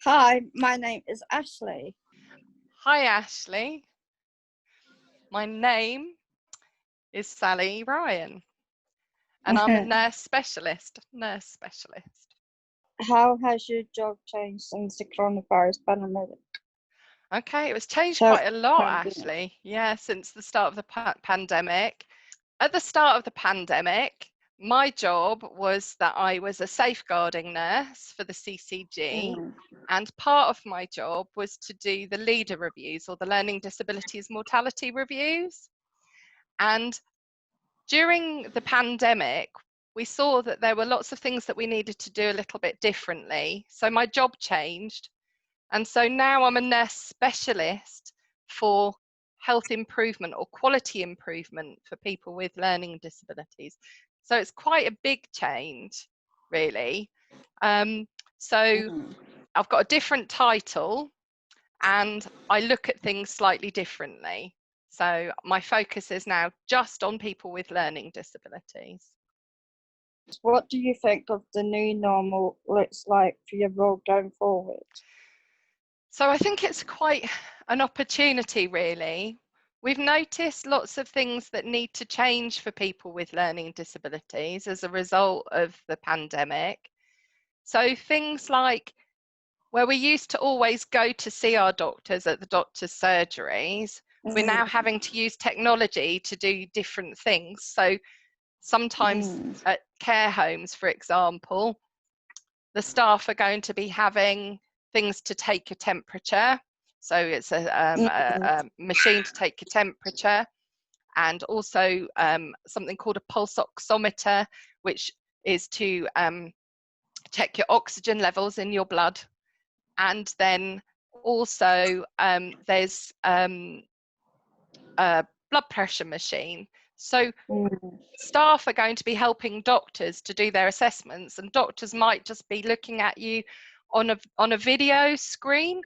Hi, my name is Ashley. Hi Ashley, my name is Sally Ryan and I'm a nurse specialist. How has your job changed since the coronavirus pandemic? Okay, it was changed So, quite a lot pandemic. actually, yeah, since the start of the pandemic. At the start of the pandemic, my job was that I was a safeguarding nurse for the CCG, and part of my job was to do the leader reviews or the learning disabilities mortality reviews. And during the pandemic, we saw that there were lots of things that we needed to do a little bit differently. So my job changed. And so now I'm a nurse specialist for health improvement or quality improvement for people with learning disabilities. So it's quite a big change, really. So I've got a different title and I look at things slightly differently. So my focus is now just on people with learning disabilities. What do you think of the new normal looks like for your role going forward? So I think it's quite an opportunity, really. We've noticed lots of things that need to change for people with learning disabilities as a result of the pandemic. So things like where we used to always go to see our doctors at the doctor's surgeries, we're now having to use technology to do different things. So sometimes at care homes, for example, the staff are going to be having things to take your temperature. So it's a machine to take your temperature, and also something called a pulse oximeter, which is to check your oxygen levels in your blood. And then also there's a blood pressure machine. So staff are going to be helping doctors to do their assessments, and doctors might just be looking at you on a video screen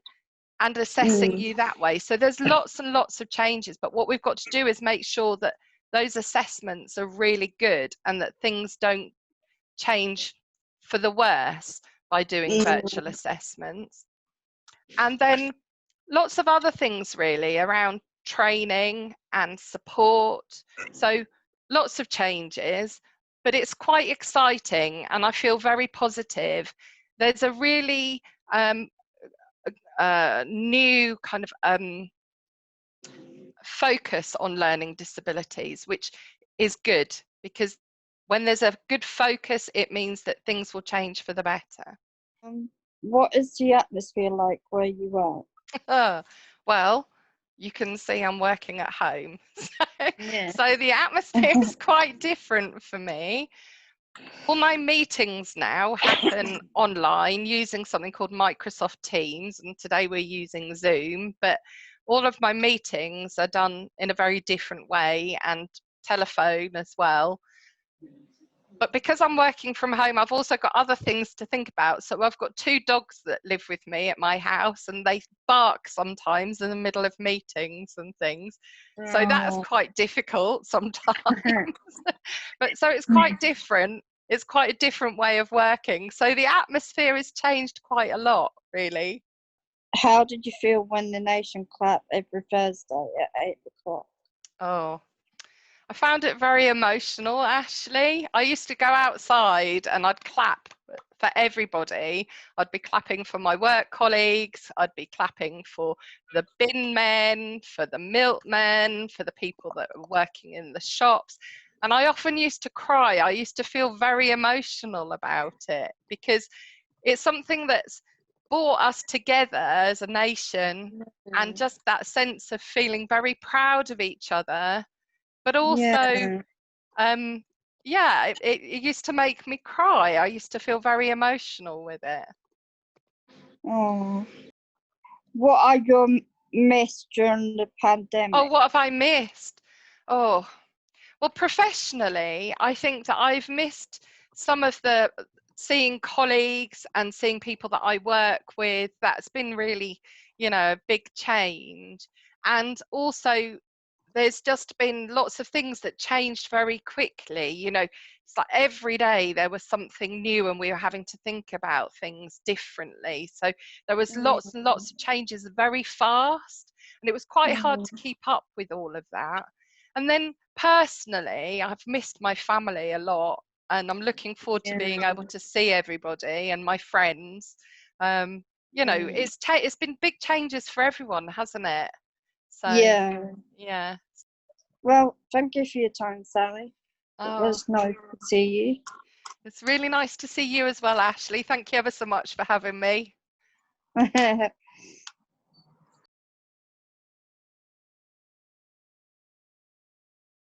and assessing you that way. So there's lots and lots of changes, but what we've got to do is make sure that those assessments are really good and that things don't change for the worse by doing virtual assessments. And then lots of other things really around training and support. So lots of changes, but it's quite exciting and I feel very positive. There's a really new kind of focus on learning disabilities, which is good, because when there's a good focus, it means that things will change for the better. What is the atmosphere like where you work? Well, you can see I'm working at home. Yeah. So the atmosphere is quite different for me. All my meetings now happen online using something called Microsoft Teams, and today we're using Zoom, but all of my meetings are done in a very different way, and telephone as well. But because I'm working from home, I've also got other things to think about. So I've got 2 dogs that live with me at my house, and they bark sometimes in the middle of meetings and things. So that's quite difficult sometimes. But so it's quite different. It's quite a different way of working. So the atmosphere has changed quite a lot, really. How did you feel when the nation clapped every Thursday at 8 o'clock? Oh, I found it very emotional, Ashley. I used to go outside and I'd clap for everybody. I'd be clapping for my work colleagues, I'd be clapping for the bin men, for the milkmen, for the people that were working in the shops. And I often used to cry. I used to feel very emotional about it, because it's something that's brought us together as a nation, and just that sense of feeling very proud of each other. But also, yeah, it used to make me cry. I used to feel very emotional with it. Oh. What are your missed during the pandemic? Oh, what have I missed? Oh, well, professionally, I think that I've missed some of the seeing colleagues and seeing people that I work with. That's been really, a big change. And also there's just been lots of things that changed very quickly. You know, it's like every day there was something new and we were having to think about things differently. So there was lots and lots of changes very fast, and it was quite hard to keep up with all of that. And then personally, I've missed my family a lot, and I'm looking forward to being able to see everybody and my friends. You know, it's been big changes for everyone, hasn't it? So Yeah. yeah. Well, thank you for your time, Sally. It Oh, was nice to see it's really nice to see you as well, Ashley. Thank you ever so much for having me. you.